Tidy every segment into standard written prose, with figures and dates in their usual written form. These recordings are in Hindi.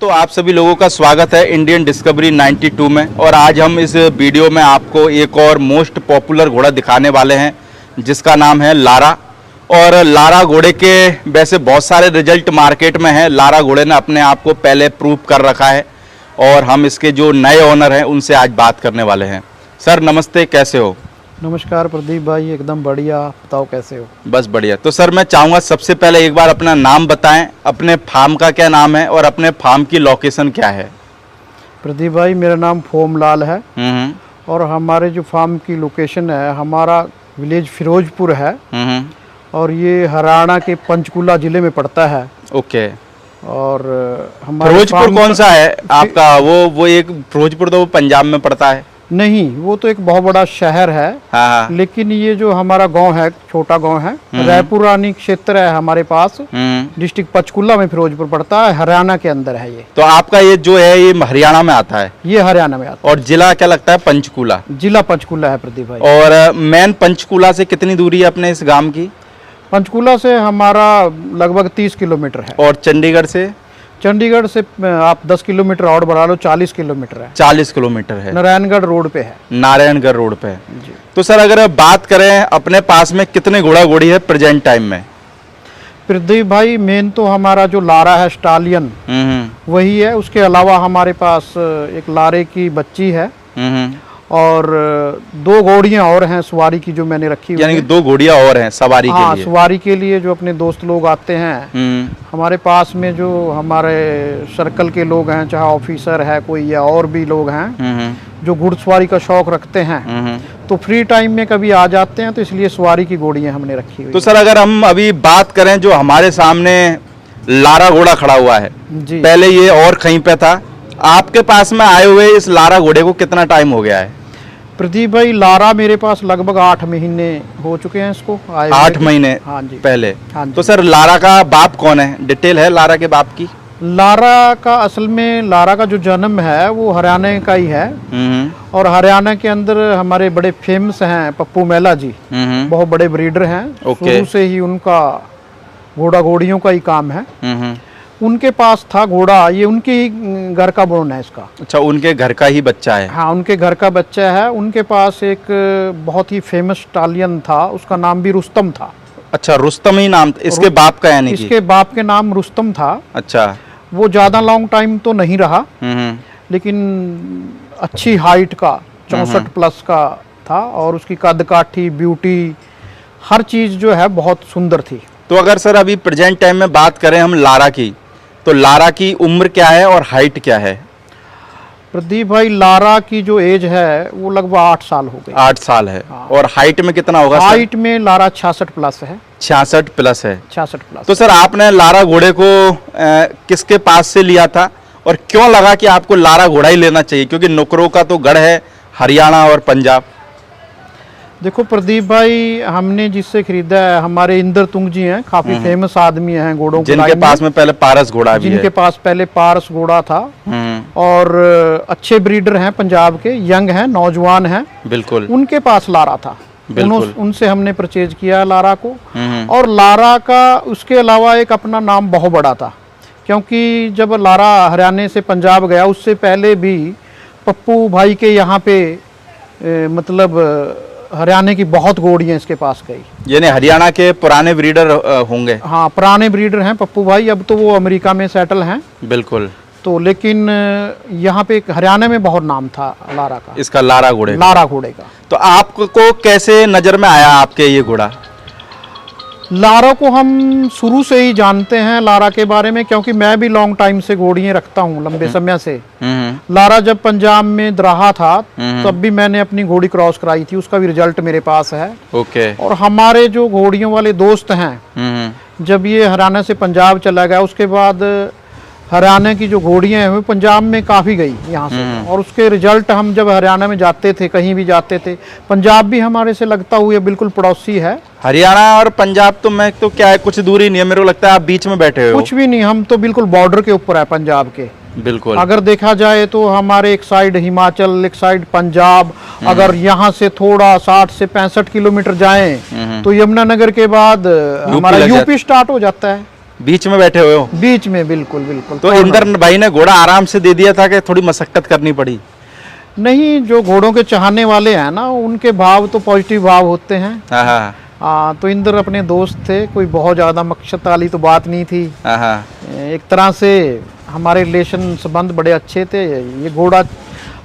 दोस्तों, आप सभी लोगों का स्वागत है इंडियन डिस्कवरी 92 में। और आज हम इस वीडियो में आपको एक और मोस्ट पॉपुलर घोड़ा दिखाने वाले हैं जिसका नाम है लारा। और लारा घोड़े के वैसे बहुत सारे रिजल्ट मार्केट में हैं। लारा घोड़े ने अपने आप को पहले प्रूव कर रखा है और हम इसके जो नए ओनर हैं उनसे आज बात करने वाले हैं। सर नमस्ते, कैसे हो? नमस्कार प्रदीप भाई, एकदम बढ़िया। बताओ कैसे हो? बस बढ़िया। तो सर मैं चाहूँगा सबसे पहले एक बार अपना नाम बताएं, अपने फार्म का क्या नाम है और अपने फार्म की लोकेशन क्या है? प्रदीप भाई, मेरा नाम फोमलाल है और हमारे जो फार्म की लोकेशन है, हमारा विलेज फिरोजपुर है और ये हरियाणा के पंचकुला जिले में पड़ता है। ओके। और हमारे फिरोजपुर कौन सा है आपका? वो एक फिरोजपुर तो वो पंजाब में पड़ता है। नहीं, वो तो एक बहुत बड़ा शहर है। हाँ। लेकिन ये जो हमारा गांव है, छोटा गांव है, रायपुरानी क्षेत्र है हमारे पास। डिस्ट्रिक्ट पंचकुला में फिरोजपुर पड़ता है, हरियाणा के अंदर है ये। तो आपका ये जो है ये हरियाणा में आता है? ये हरियाणा में आता है। और जिला क्या लगता है? पंचकुला। जिला पंचकुला है प्रदीप भाई। और मेन पंचकुला से कितनी दूरी है अपने इस गांव की? पंचकुला से हमारा लगभग 30 किलोमीटर है। और चंडीगढ़ से? चंडीगढ़ से आप 10 किलोमीटर और बढ़ा लो, 40 किलोमीटर है। 40 किलोमीटर है। नारायणगढ़ रोड पे है। नारायणगढ़ रोड पे जी। तो सर अगर बात करें अपने पास में कितने घोड़ा घोड़ी है प्रेजेंट टाइम में? प्रदीप भाई, मेन तो हमारा जो लारा है स्टालियन वही है। उसके अलावा हमारे पास एक लारे की बच्ची है और 2 घोड़ियां और हैं सवारी की जो मैंने रखी हुई। यानी कि 2 घोड़ियां और हैं सवारी के लिए? सवारी के लिए जो अपने दोस्त लोग आते हैं हमारे पास में, जो हमारे सर्कल के लोग हैं, चाहे ऑफिसर है कोई या और भी लोग हैं जो घुड़सवारी का शौक रखते हैं, तो फ्री टाइम में कभी आ जाते हैं, तो इसलिए सवारी की घोड़ियां हमने रखी हुई। तो सर अगर हम अभी बात करें, जो हमारे सामने लारा घोड़ा खड़ा हुआ है जी, पहले ये और कहीं पे था, आपके पास में आए हुए इस लारा घोड़े को कितना टाइम हो गया है? प्रदीप भाई, लारा मेरे पास लगभग 8 महीने हो चुके हैं इसको आए। 8 महीने? हाँ जी, पहले। हाँ जी। तो सर लारा का बाप कौन है? डिटेल है लारा के बाप की? लारा का असल में लारा का जो जन्म है वो हरियाणा का ही है। और हरियाणा के अंदर हमारे बड़े फेमस हैं पप्पू मेला जी, बहुत बड़े ब्रीडर हैं। शुरू से ही उनका घोड़ा घोड़ियों का ही काम है। उनके पास था घोड़ा, ये उनके ही घर का बोन है इसका। अच्छा, उनके घर का ही बच्चा है? हाँ, उनके घर का बच्चा है। उनके पास एक बहुत ही फेमस स्टालियन था, उसका नाम भी रुस्तम था। अच्छा, रुस्तम ही नाम इसके बाप का? यानी इसके बाप के नाम रुस्तम था। अच्छा। वो ज्यादा लॉन्ग टाइम तो नहीं रहा, लेकिन अच्छी हाइट का 64 प्लस का था और उसकी कद काठी, ब्यूटी, हर चीज जो है बहुत सुंदर थी। तो अगर सर अभी प्रेजेंट टाइम में बात करें हम लारा की, तो लारा की उम्र क्या है और हाइट क्या है? प्रदीप भाई, लारा की जो एज है वो लगभग 8 साल हो गई। 8 साल है। हाँ। और हाइट में कितना होगा? हाइट में लारा 66 प्लस है। 66 प्लस है? 66 प्लस। तो सर आपने लारा घोड़े को किसके पास से लिया था और क्यों लगा कि आपको लारा घोड़ा ही लेना चाहिए? क्योंकि नौकरों का तो गढ़ है हरियाणा और पंजाब। देखो प्रदीप भाई, हमने जिससे खरीदा है, हमारे इंदर तुंग जी हैं, काफी फेमस आदमी हैं घोड़ों के, जिनके पास में पहले पारस घोड़ा भी है। जिनके पास पहले पारस घोड़ा था और अच्छे ब्रीडर हैं, पंजाब के, यंग हैं, नौजवान हैं। बिल्कुल। उनके पास लारा था, उनसे हमने परचेज किया लारा को। और लारा का उसके अलावा एक अपना नाम बहुत बड़ा था, क्योंकि जब लारा हरियाणा से पंजाब गया उससे पहले भी पप्पू भाई के यहाँ पे मतलब हरियाणा की बहुत घोड़ियां इसके पास गई। यानी हरियाणा के पुराने ब्रीडर होंगे? हाँ, पुराने ब्रीडर हैं पप्पू भाई। अब तो वो अमेरिका में सेटल हैं। बिल्कुल। तो लेकिन यहाँ पे हरियाणा में बहुत नाम था लारा का, इसका लारा घोड़े का। तो आपको कैसे नजर में आया आपके ये घोड़ा? लारा को हम शुरू से ही जानते हैं लारा के बारे में, क्योंकि मैं भी लॉन्ग टाइम से घोड़ियां रखता हूँ, लंबे समय से। लारा जब पंजाब में रहा था तब भी मैंने अपनी घोड़ी क्रॉस कराई थी, उसका भी रिजल्ट मेरे पास है। ओके। और हमारे जो घोड़ियों वाले दोस्त हैं, जब ये हरियाणा से पंजाब चला गया, उसके बाद हरियाणा की जो घोड़ियां हैं वो पंजाब में काफ़ी गई यहाँ से। और उसके रिजल्ट हम जब हरियाणा में जाते थे, कहीं भी जाते थे, पंजाब भी हमारे से लगता हुआ बिल्कुल पड़ोसी है। हरियाणा और पंजाब तो मैं तो क्या है, कुछ दूरी नहीं है, मेरे को लगता है आप बीच में बैठे हो। कुछ भी नहीं, हम तो बिल्कुल बॉर्डर के ऊपर है पंजाब के। बिल्कुल। अगर देखा जाए तो हमारे एक साइड हिमाचल, एक साइड पंजाब। अगर यहाँ से थोड़ा 60 से 65 किलोमीटर जाएं तो यमुनानगर के बाद हमारा यूपी स्टार्ट हो जाता है। बीच में बैठे हुए हो? बीच में, बिल्कुल बिल्कुल। तो इंदर भाई ने घोड़ा आराम से दे दिया था कि थोड़ी मशक्कत करनी पड़ी? नहीं, जो घोड़ों के चाहने वाले हैं ना, उनके भाव तो पॉजिटिव भाव होते हैं। हाँ। तो इंदर अपने दोस्त थे, कोई बहुत ज़्यादा मकसद वाली तो बात नहीं थी। हाँ। एक तरह से हमारे रिलेशन संबंध बड़े अच्छे थे। ये घोड़ा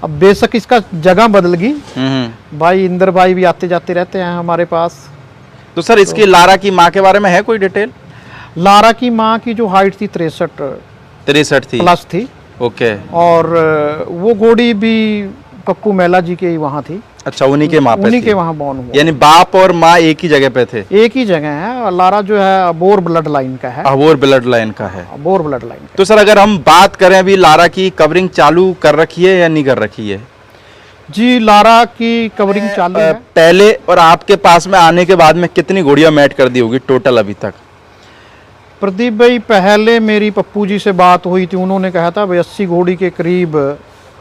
अब बेशक इसका जगह बदल गई, भाई इंदर भाई भी आते जाते रहते हैं हमारे पास। तो सर इसकी लारा की माँ के बारे में है कोई डिटेल? लारा की माँ की जो हाइट थी 63 थी प्लस थी। ओके। और वो घोड़ी भी पप्पू मेला जी के ही वहाँ थी। अच्छा, उन्हीं के माँ पे उन्हीं थी? के वहाँ बॉर्न हुआ। यानी बाप और माँ एक ही जगह पे थे? एक ही जगह है। और लारा जो है अबोर ब्लड लाइन का है। अबोर ब्लड लाइन का है। अबोर ब्लड लाइन। तो सर अगर हम बात करें, अभी लारा की कवरिंग चालू कर रखी है या नहीं कर रखी है? जी, लारा की कवरिंग चालू है। पहले और आपके पास में आने के बाद में कितनी घोड़ियां मैट कर दी होगी टोटल अभी तक? प्रदीप भाई, पहले मेरी पप्पू जी से बात हुई थी, उन्होंने कहा था भाई 80 घोड़ी के करीब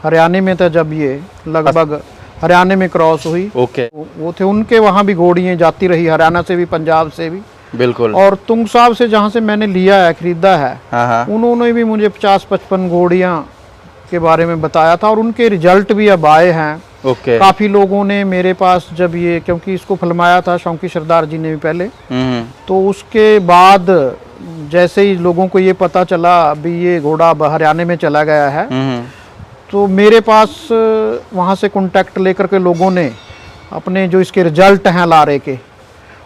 हरियाणा में था जब ये लगभग हरियाणा में क्रॉस हुई। ओके। वो थे, उनके वहाँ भी घोड़ियाँ जाती रही, हरियाणा से भी, पंजाब से भी। बिल्कुल। और तुंग साहब से जहाँ से मैंने लिया है, खरीदा है, हाँ। उन्होंने भी मुझे 50-55 घोड़ियाँ के बारे में बताया था। और उनके रिजल्ट भी अब आए हैं। ओके। काफ़ी लोगों ने मेरे पास जब ये, क्योंकि इसको फिल्माया था शौकी सरदार जी ने भी पहले, तो उसके बाद जैसे ही लोगों को ये पता चला अभी ये घोड़ा हरियाणा में चला गया है, तो मेरे पास वहाँ से कांटेक्ट लेकर के लोगों ने अपने जो इसके रिजल्ट हैं लारे के,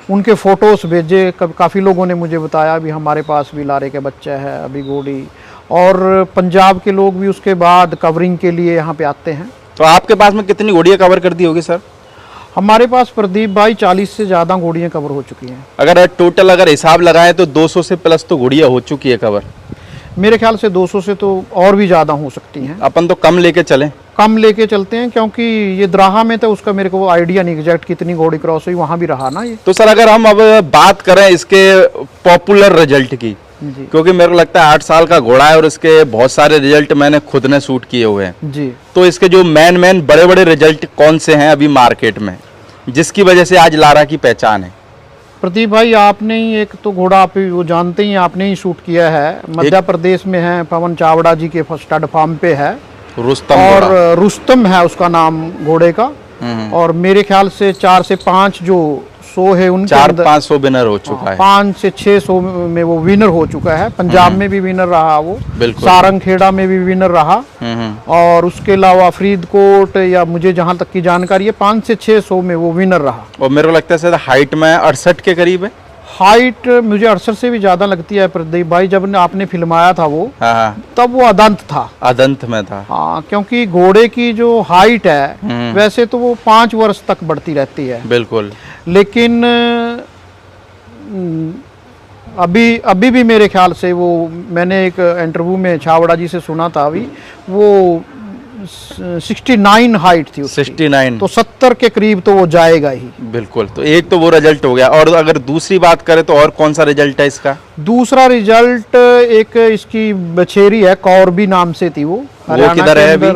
उनके फ़ोटोज़ भेजे। काफ़ी लोगों ने मुझे बताया अभी हमारे पास भी लारे के बच्चा है अभी घोड़ी। और पंजाब के लोग भी उसके बाद कवरिंग के लिए यहाँ पे आते हैं। तो आपके पास में कितनी घोड़ियां कवर कर दी होगी सर? हमारे पास प्रदीप भाई 40 से ज़्यादा घोड़ियाँ कवर हो चुकी हैं। अगर टोटल अगर हिसाब लगाएं तो 200 से प्लस तो घोड़ियां हो चुकी है कवर। मेरे ख्याल से 200 से तो और भी ज़्यादा हो सकती हैं। अपन तो कम लेके चलें? कम लेके चलते हैं, क्योंकि ये द्राहा में तो उसका मेरे को आइडिया नहीं एग्जैक्ट कितनी घोड़ी क्रॉस हुई, वहाँ भी रहा ना ये। तो सर अगर हम अब बात करें इसके पॉपुलर रिजल्ट की, क्योंकि मेरे को लगता है 8 साल का घोड़ा है और इसके बहुत सारे रिजल्ट मैंने खुद ने शूट किए हुए हैं जी, तो इसके जो मेन बड़े बड़े रिजल्ट कौन से हैं अभी मार्केट में, जिसकी वजह से आज लारा की पहचान है? प्रदीप भाई, आपने ही एक तो घोड़ा आप वो जानते ही, आपने ही शूट किया है, मध्य प्रदेश में है, पवन चावड़ा जी के स्टड फार्म पे है, रुस्तम। और रुस्तम है उसका नाम घोड़े का। और मेरे ख्याल से 4 से 5 जो शो है उनके 400-500 विनर हो चुका है। 5 से 600 में वो विनर हो चुका है। पंजाब में भी विनर रहा वो, सारंग खेड़ा में भी विनर रहा। और उसके अलावा फरीदकोट, या मुझे जहां तक की जानकारी है 5 से 600 में वो विनर रहा। और मेरे को लगता है हाइट में 68 के करीब है। हाइट मुझे 68 से भी ज्यादा लगती है प्रदीप भाई। जब आपने फिल्माया था वो, तब वो अदंत था। अदंत में था, हाँ, क्योंकि घोड़े की जो हाइट है वैसे तो वो 5 वर्ष तक बढ़ती रहती है। बिल्कुल। लेकिन अभी भी मेरे ख्याल से वो, मैंने एक इंटरव्यू में छावड़ा जी से सुना था, अभी वो 69 हाइट थी उसकी। 69, तो 70 के करीब तो वो जाएगा ही। बिल्कुल। तो एक तो वो रिजल्ट हो गया। और अगर दूसरी बात करें तो और कौन सा रिजल्ट है इसका? दूसरा रिजल्ट एक इसकी बछेरी है, कौरबी नाम से थी वो किधर है अभी?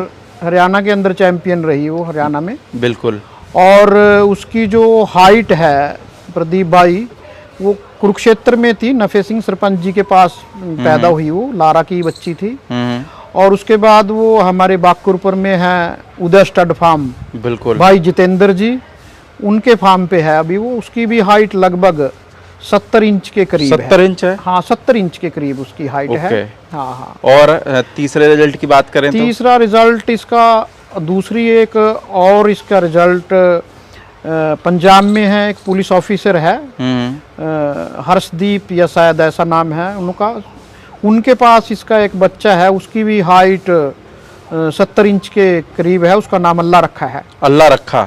हरियाणा के अंदर चैंपियन रही वो, हरियाणा में। बिल्कुल। और उसकी जो हाइट है प्रदीप भाई, वो कुरुक्षेत्र में थी, नफे सिंह सरपंच जी के पास पैदा हुई, वो लारा की बच्ची थी। और उसके बाद वो हमारे बागपुर में है उदय स्टड फार्म, बिल्कुल, भाई जितेंद्र जी, उनके फार्म पे है अभी वो। उसकी भी हाइट लगभग 70 इंच के करीब 70 इंच है? हाँ, 70 इंच के करीब उसकी हाइट है। हाँ। और तीसरे रिजल्ट की बात करें? तीसरा रिजल्ट इसका, दूसरी एक और इसका रिजल्ट पंजाब में है, एक पुलिस ऑफिसर है, हर्षदीप या शायद ऐसा नाम है उनका, उनके पास इसका एक बच्चा है, उसकी भी हाइट 70 इंच के करीब है। उसका नाम अल्लाह रखा है। अल्लाह रखा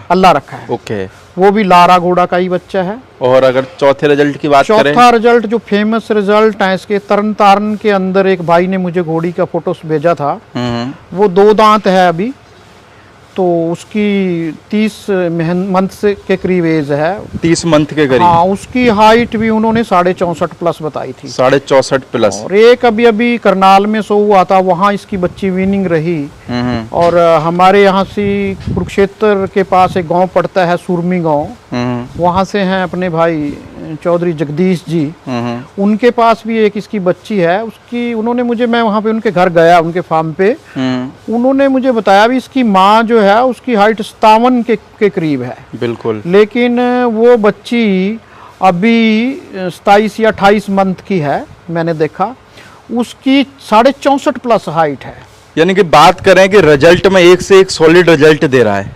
है। ओके। वो भी लारा घोड़ा का ही बच्चा है। और अगर चौथे रिजल्ट की बात करें? चौथा रिजल्ट जो फेमस रिजल्ट है इसके, तरन तारण के अंदर एक भाई ने मुझे घोड़ी का फोटोस भेजा था, वो 2 दांत है अभी, तो उसकी 30 मंथ से के करीब एज है। 30 मंथ के करीब? हाँ, उसकी हाइट भी उन्होंने 64.5 प्लस बताई थी। 64.5 प्लस। और एक अभी करनाल में शो हुआ था, वहाँ इसकी बच्ची विनिंग रही। और हमारे यहाँ से कुरुक्षेत्र के पास एक गांव पड़ता है, सुरमी गांव, वहाँ से हैं अपने भाई चौधरी जगदीश जी, उनके पास भी एक इसकी बच्ची है। उसकी उन्होंने मुझे, मैं वहाँ पे उनके घर गया, उनके फार्म पे, उन्होंने मुझे बताया भी इसकी माँ जो है उसकी हाइट 57 के करीब है। बिल्कुल। लेकिन वो बच्ची अभी 27 या 28 मंथ की है, मैंने देखा। उसकी 64.5 प्लस हाइट है। यानी कि बात करें कि रिजल्ट में एक से एक सॉलिड रिजल्ट दे रहा है।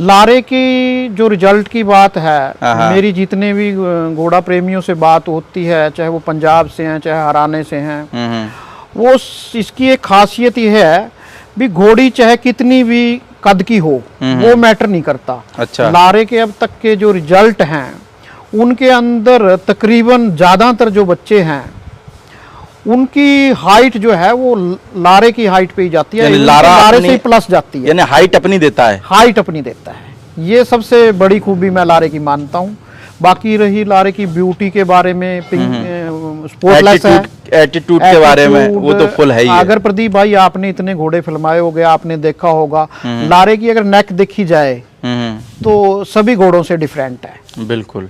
लारे की जो रिजल्ट की बात है, मेरी जितने भी घोड़ा प्रेमियों से बात होती है, चाहे वो पंजाब से हैं चाहे हरियाणा से हैं, वो इसकी एक खासियत ये है भी घोड़ी चाहे कितनी भी कद की हो, वो मैटर नहीं करता। अच्छा। लारे के अब तक के जो रिजल्ट हैं, उनके अंदर तकरीबन ज़्यादातर जो बच्चे हैं उनकी हाइट जो है वो लारे की हाइट पे ही जाती है, लारे से प्लस जाती है, यानी हाइट अपनी देता है। हाइट अपनी देता है। ये सबसे बड़ी खूबी मैं लारे की मानता हूँ। बाकी रही लारे की ब्यूटी के बारे में, स्पोर्टलेस है, एटीट्यूड के बारे में, वो तो फुल है ही है। अगर प्रदीप भाई आपने इतने घोड़े फिल्माए हो गए, आपने देखा होगा, लारे की अगर नेक देखी जाए तो सभी घोड़ों से डिफरेंट है। बिल्कुल।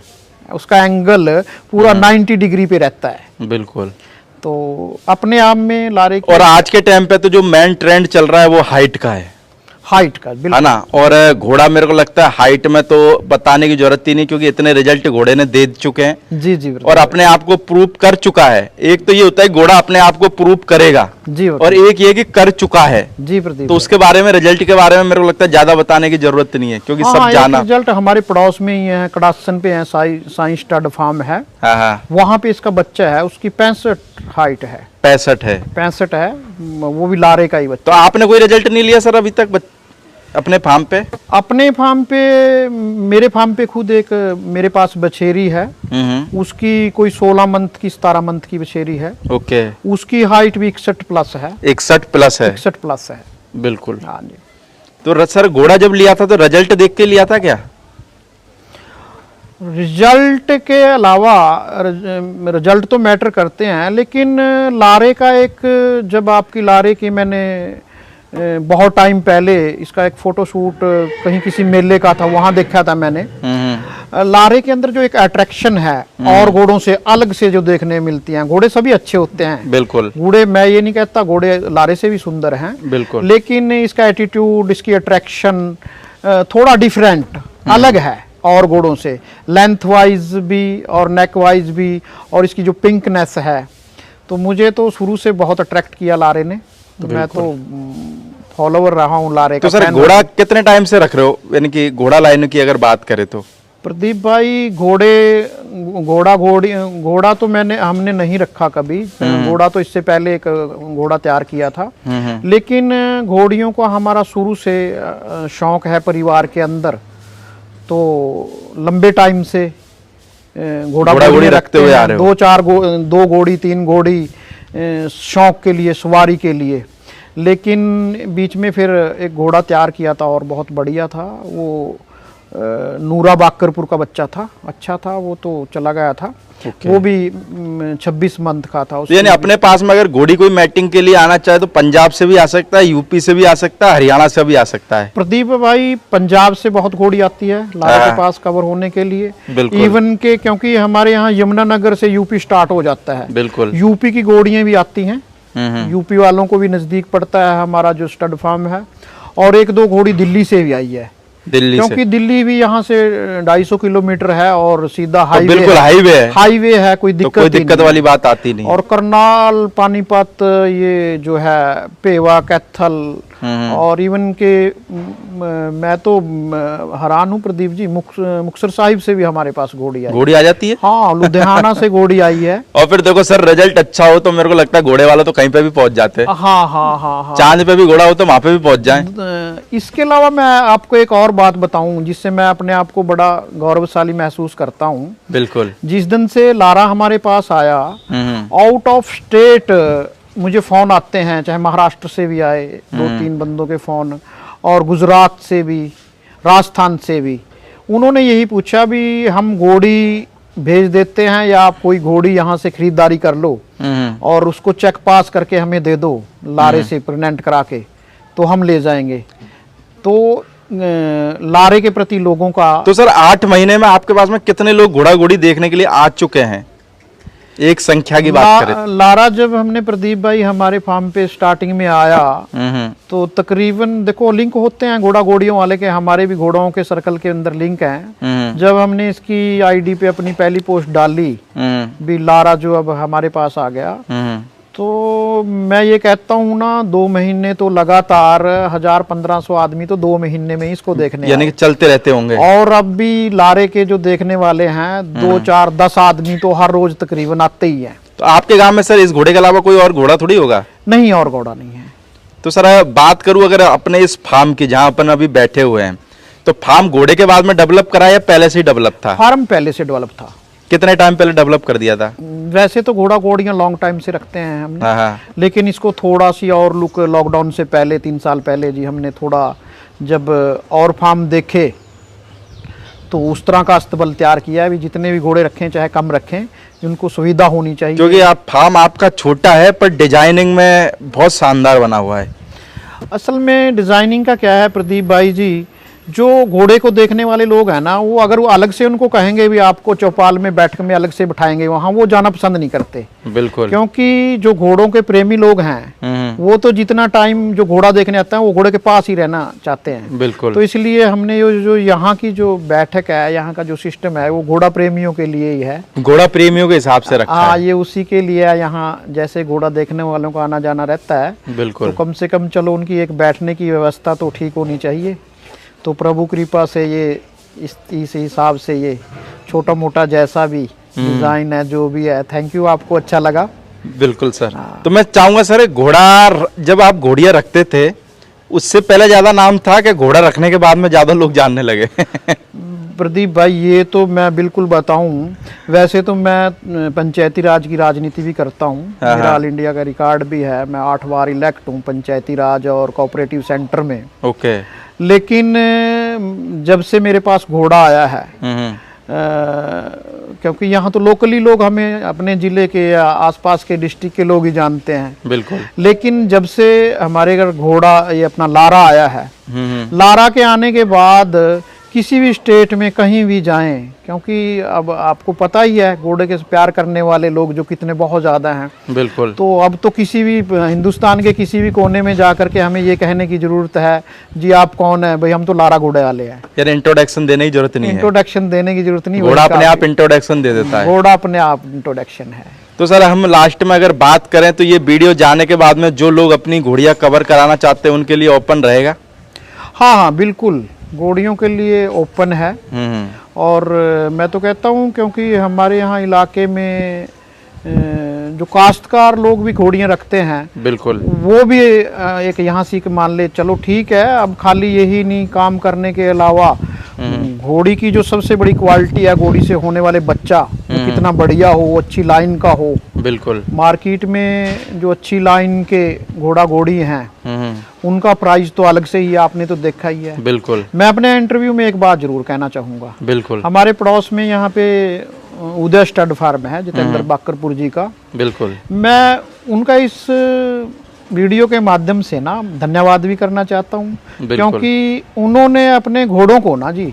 उसका एंगल पूरा 90 डिग्री पे रहता है। बिल्कुल। तो अपने आप में लारे की, और आज के टाइम पे तो जो मेन ट्रेंड चल रहा है वो हाइट का है, हाइट का, बिल्कुल, है ना। और घोड़ा मेरे को लगता है हाइट में तो बताने की जरूरत ही नहीं, क्योंकि इतने रिजल्ट घोड़े ने दे चुके हैं। जी जी। और अपने आप को प्रूव कर चुका है। एक तो ये होता है घोड़ा अपने आप को प्रूव करेगा जी, और एक ये कि कर चुका है जी प्रदीप। तो उसके बारे में, रिजल्ट के बारे में मेरे को लगता है ज्यादा बताने की जरूरत नहीं है, क्योंकि सब जाना। रिजल्ट हमारे पड़ोस में ही है, कड़ासन पे है, साई स्टड फार्म है, वहाँ पे इसका बच्चा है, उसकी 65 हाइट है। 65 है, वो भी लारे का ही बच्चा। तो आपने कोई रिजल्ट नहीं लिया सर अभी तक अपने फार्म पे? अपने फार्म पे, मेरे फार्म पे खुद एक मेरे पास बछेरी है, उसकी कोई 16 मंथ की 17 मंथ की बछेरी है। ओके। उसकी हाइट भी 61 प्लस है। 61 प्लस है? 61 प्लस है। बिल्कुल। हाँ जी। तो सर घोड़ा जब लिया था तो रिजल्ट देख के लिया था क्या? रिजल्ट के अलावा रिजल्ट तो मैटर करते हैं, लेकिन लारे का एक, जब आपकी लारे की मैंने बहुत टाइम पहले इसका एक फोटोशूट कहीं किसी मेले का था, वहां देखा था मैंने। लारे के अंदर जो एक अट्रैक्शन है और घोड़ों से अलग से जो देखने मिलती हैं, घोड़े सभी अच्छे होते हैं, बिल्कुल, घोड़े, मैं ये नहीं कहता घोड़े लारे से भी सुंदर हैं, बिल्कुल, लेकिन इसका एटीट्यूड, इसकी अट्रैक्शन थोड़ा डिफरेंट, अलग है और घोड़ों से, लेंथ वाइज भी और नेक वाइज भी, और इसकी जो पिंकनेस है, तो मुझे तो शुरू से बहुत अट्रैक्ट किया लारे ने। तो मैं तो फॉलोवर रहा हूँ लारे का। तो सर घोड़ा कितने टाइम से रख रहे हो, यानी कि घोड़ा लाइन की अगर बात करें तो? प्रदीप भाई घोड़ा तो हमने नहीं रखा कभी। घोड़ा तो इससे पहले एक घोड़ा तैयार किया था, लेकिन घोड़ियों का हमारा शुरू से शौक है परिवार के अंदर, तो लंबे टाइम से घोड़ा रखते हुए आ रहे हो। दो घोड़ी 3 घोड़ी शौक के लिए, सवारी के लिए, लेकिन बीच में फिर एक घोड़ा तैयार किया था और बहुत बढ़िया था वो, नूरा बाकरपुर का बच्चा था, अच्छा था वो, तो चला गया था। वो भी 26 मंथ का था। यानी अपने पास में अगर घोड़ी कोई मैटिंग के लिए आना चाहे तो पंजाब से भी आ सकता है, यूपी से भी आ सकता है, हरियाणा से भी आ सकता है। प्रदीप भाई पंजाब से बहुत घोड़ी आती है लारे के पास कवर होने के लिए, इवन के, क्योंकि हमारे यहाँ यमुनानगर से यूपी स्टार्ट हो जाता है। बिल्कुल। यूपी की घोड़ियां भी आती हैं, यूपी वालों को भी नजदीक पड़ता है हमारा जो स्टड फार्म है, और 1-2 घोड़ी दिल्ली से भी आई है, क्योंकि दिल्ली भी यहाँ से 250 किलोमीटर है और सीधा हाईवे, बिल्कुल हाईवे है, कोई दिक्कत वाली बात आती नहीं। और करनाल, पानीपत, ये जो है पेवा, कैथल, और इवन के मैं तो हैरान हूँ प्रदीप जी, मुक्तसर साहिब से भी हमारे पास घोड़ी आ जाती है। हाँ, लुधियाना से घोड़ी आई है। और फिर देखो सर, रिजल्ट अच्छा हो तो मेरे को लगता है घोड़े वाला तो कहीं पे भी पहुंच जाते हैं। हाँ, चांद पे भी घोड़ा हो तो वहां पे भी पहुंच जाए। इसके अलावा मैं आपको एक और बात बताऊं जिससे मैं अपने आप को बड़ा गौरवशाली महसूस करता हूँ। बिल्कुल। जिस दिन से लारा हमारे पास आया, आउट ऑफ स्टेट मुझे फोन आते हैं, चाहे महाराष्ट्र से भी आए 2-3 बंदों के फोन, और गुजरात से भी, राजस्थान से भी। उन्होंने यही पूछा भी हम घोड़ी भेज देते हैं या आप कोई घोड़ी यहाँ से खरीदारी कर लो और उसको चेक पास करके हमें दे दो, लारे से प्रेजेंट करा के, तो हम ले जाएंगे। तो लारे के प्रति लोगों का। तो सर 8 महीने में आपके पास में कितने लोग घोड़ा घोड़ी देखने के लिए आ चुके हैं, एक संख्या की बात करें? लारा जब हमने प्रदीप भाई हमारे फार्म पे स्टार्टिंग में आया तो तकरीबन देखो लिंक होते हैं घोड़ा घोड़ियों वाले के, हमारे भी घोड़ों के सर्कल के अंदर लिंक हैं। जब हमने इसकी आईडी पे अपनी पहली पोस्ट डाली भी लारा जो अब हमारे पास आ गया, तो मैं ये कहता हूँ ना 2 महीने तो लगातार 1000-1500 आदमी तो 2 महीने में इसको देखने यानी कि चलते रहते होंगे। और अब भी लारे के जो देखने वाले हैं 2, 4, 10 आदमी तो हर रोज तकरीबन आते ही हैं। तो आपके गांव में सर इस घोड़े के अलावा कोई और घोड़ा थोड़ी होगा? नहीं, और घोड़ा नहीं है। तो सर बात करूं अगर अपने इस फार्म की जहां अपन अभी बैठे हुए हैं, तो फार्म घोड़े के बाद में डेवलप करा या पहले से ही डेवलप था? फार्म पहले से डेवलप था। कितने टाइम पहले डेवलप कर दिया था? वैसे तो घोड़ा घोड़ियां लॉन्ग टाइम से रखते हैं हमने, हाँ। लेकिन इसको थोड़ा सी और लुक लॉकडाउन से पहले 3 साल पहले जी हमने थोड़ा जब और फार्म देखे तो उस तरह का अस्तबल तैयार किया है भी जितने भी घोड़े रखें चाहे कम रखें, उनको सुविधा होनी चाहिए। क्योंकि आप फार्म आपका छोटा है पर डिजाइनिंग में बहुत शानदार बना हुआ है। असल में डिजाइनिंग का क्या है प्रदीप भाई जी, जो घोड़े को देखने वाले लोग हैं ना, वो अगर वो अलग से उनको कहेंगे भी आपको चौपाल में बैठक में अलग से बिठाएंगे, वहाँ वो जाना पसंद नहीं करते। बिल्कुल। क्योंकि जो घोड़ों के प्रेमी लोग हैं वो तो जितना टाइम जो घोड़ा देखने आते हैं वो घोड़े के पास ही रहना चाहते हैं। बिल्कुल। तो इसलिए हमने जो यहाँ की जो बैठक है, यहाँ का जो सिस्टम है वो घोड़ा प्रेमियों के लिए ही है, घोड़ा प्रेमियों के हिसाब से रखा है। ये उसी के लिए यहाँ जैसे घोड़ा देखने वालों का आना जाना रहता है। बिल्कुल। तो कम से कम चलो उनकी एक बैठने की व्यवस्था तो ठीक होनी चाहिए। तो प्रभु कृपा से ये इस हिसाब से ये छोटा मोटा जैसा भी डिजाइन है जो भी है, थैंक यू, आपको अच्छा लगा। बिल्कुल सर। तो मैं चाहूंगा सर घोड़ा जब आप घोड़ियां रखते थे उससे पहले ज्यादा नाम था कि घोड़ा रखने के बाद में ज्यादा लोग जानने लगे? प्रदीप भाई ये तो मैं बिल्कुल बताऊं, वैसे तो मैं पंचायती राज की राजनीति भी करता हूं, मेरा ऑल इंडिया का रिकॉर्ड भी है, मैं 8 बार इलेक्ट हूं पंचायती राज और कोऑपरेटिव सेंटर में। ओके। लेकिन जब से मेरे पास घोड़ा आया है, क्योंकि यहाँ तो लोकली लोग हमें अपने जिले के आसपास के डिस्ट्रिक्ट के लोग ही जानते हैं। बिल्कुल। लेकिन जब से हमारे घर घोड़ा ये अपना लारा आया है, लारा के आने के बाद किसी भी स्टेट में कहीं भी जाएं, क्योंकि अब आपको पता ही है घोड़े के प्यार करने वाले लोग जो कितने बहुत ज़्यादा हैं। बिल्कुल। तो अब तो किसी भी हिंदुस्तान के किसी भी कोने में जा करके हमें ये कहने की ज़रूरत है जी आप कौन है, भाई हम तो लारा घोड़े वाले हैं। यार इंट्रोडक्शन देने की जरूरत नहीं है। इंट्रोडक्शन देने की जरूरत नहीं, घोड़ा अपने आप इंट्रोडक्शन दे देता है। घोड़ा अपने आप इंट्रोडक्शन है। तो सर हम लास्ट में अगर बात करें तो ये वीडियो जाने के बाद में जो लोग अपनी घोड़ियाँ कवर कराना चाहते हैं उनके लिए ओपन रहेगा? हाँ, बिल्कुल घोड़ियों के लिए ओपन है। और मैं तो कहता हूँ क्योंकि हमारे यहाँ इलाके में जो काश्तकार लोग भी घोड़ियाँ रखते हैं, बिल्कुल, वो भी एक यहाँ सीख मान ले चलो ठीक है। अब खाली यही नहीं, काम करने के अलावा घोड़ी की जो सबसे बड़ी क्वालिटी है, घोड़ी से होने वाले बच्चा वो कितना बढ़िया हो, अच्छी लाइन का हो। बिल्कुल। मार्केट में जो अच्छी लाइन के घोड़ा घोड़ी हैं उनका प्राइस तो अलग से ही है, आपने तो देखा ही है। बिल्कुल। मैं अपने इंटरव्यू में एक बात जरूर कहना चाहूँगा। बिल्कुल। हमारे पड़ोस में यहाँ पे उदय स्टड फार्म है जितेंद्र बाकरपुर जी का। बिल्कुल। मैं उनका इस वीडियो के माध्यम से ना धन्यवाद भी करना चाहता हूँ, क्योंकि उन्होंने अपने घोड़ों को ना जी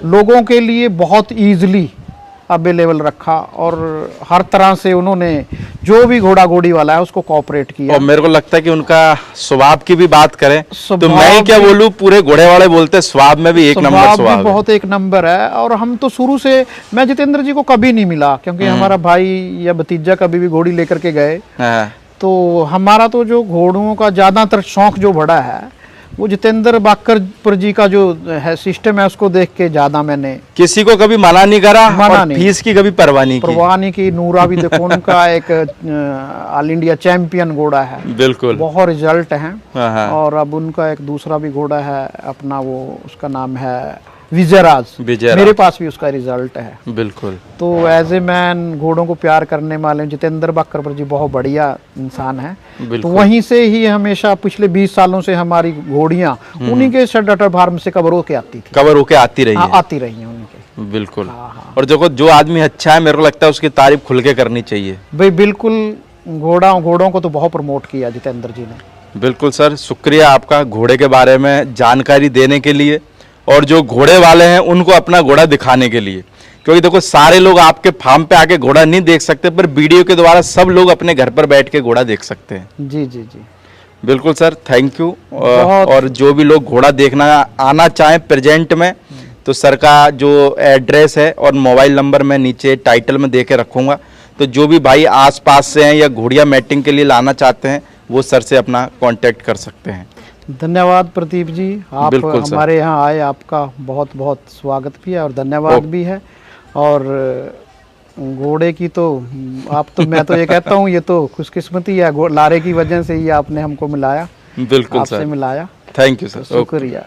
लोगों के लिए बहुत ईजिली अवेलेबल रखा और हर तरह से उन्होंने जो भी घोड़ा घोड़ी वाला है उसको कोऑपरेट किया। और मेरे को लगता है कि उनका स्वभाव की भी बात करें तो मैं क्या बोलूं, पूरे घोड़े वाले बोलते हैं स्वभाव में भी एक नंबर स्वभाव है। बहुत एक नंबर है। और हम तो शुरू से, मैं जितेंद्र जी को कभी नहीं मिला क्योंकि हमारा भाई या भतीजा कभी भी घोड़ी लेकर के गए, तो हमारा तो जो घोड़ों का ज्यादातर शौक जो बड़ा है वो जितेंद्र बाकरपुर जी का जो है सिस्टम है उसको देख के ज्यादा मैंने किसी को कभी मना नहीं करा, मना नहीं, फीस की कभी परवाह नहीं की। नूरा भी देखो उनका एक ऑल इंडिया चैंपियन घोड़ा है। बिल्कुल। बहुत रिजल्ट है। और अब उनका एक दूसरा भी घोड़ा है अपना, वो उसका नाम है विजयराज। मेरे पास भी उसका रिजल्ट है। बिल्कुल। तो एज ए मैन घोड़ों को प्यार करने वाले जितेंद्र बाकरपुर जी बहुत बढ़िया इंसान है। तो वहीं से ही हमेशा पिछले 20 सालों से हमारी घोड़ियां उन्हीं के शडटर फार्म से कवर होके आती थी। कवर होके आती रही है। आती रही है उनके। बिल्कुल। और जो आदमी अच्छा है मेरे को लगता है उसकी तारीफ खुल के करनी चाहिए। भाई बिल्कुल, घोड़ों को तो बहुत प्रमोट किया जितेंद्र जी ने। बिल्कुल सर, शुक्रिया आपका घोड़े के बारे में जानकारी देने के लिए। और जो घोड़े वाले हैं उनको अपना घोड़ा दिखाने के लिए, क्योंकि देखो सारे लोग आपके फार्म पे आके घोड़ा नहीं देख सकते, पर वीडियो के द्वारा सब लोग अपने घर पर बैठ के घोड़ा देख सकते हैं। जी जी जी, बिल्कुल सर, थैंक यू। और जो भी लोग घोड़ा देखना आना चाहें प्रेजेंट में, तो सर का जो एड्रेस है और मोबाइल नंबर मैं नीचे टाइटल में दे के रखूँगा, तो जो भी भाई आसपास से हैं या घोड़िया मैटिंग के लिए लाना चाहते हैं वो सर से अपना कांटेक्ट कर सकते हैं। धन्यवाद प्रदीप जी, आप हमारे यहाँ आए, आपका बहुत बहुत स्वागत भी है और धन्यवाद भी है। और घोड़े की तो आप तो मैं तो ये कहता हूँ ये तो खुशकिस्मती है, लारे की वजह से ही आपने हमको मिलाया, बिल्कुल आपसे मिलाया। थैंक यू सर, शुक्रिया।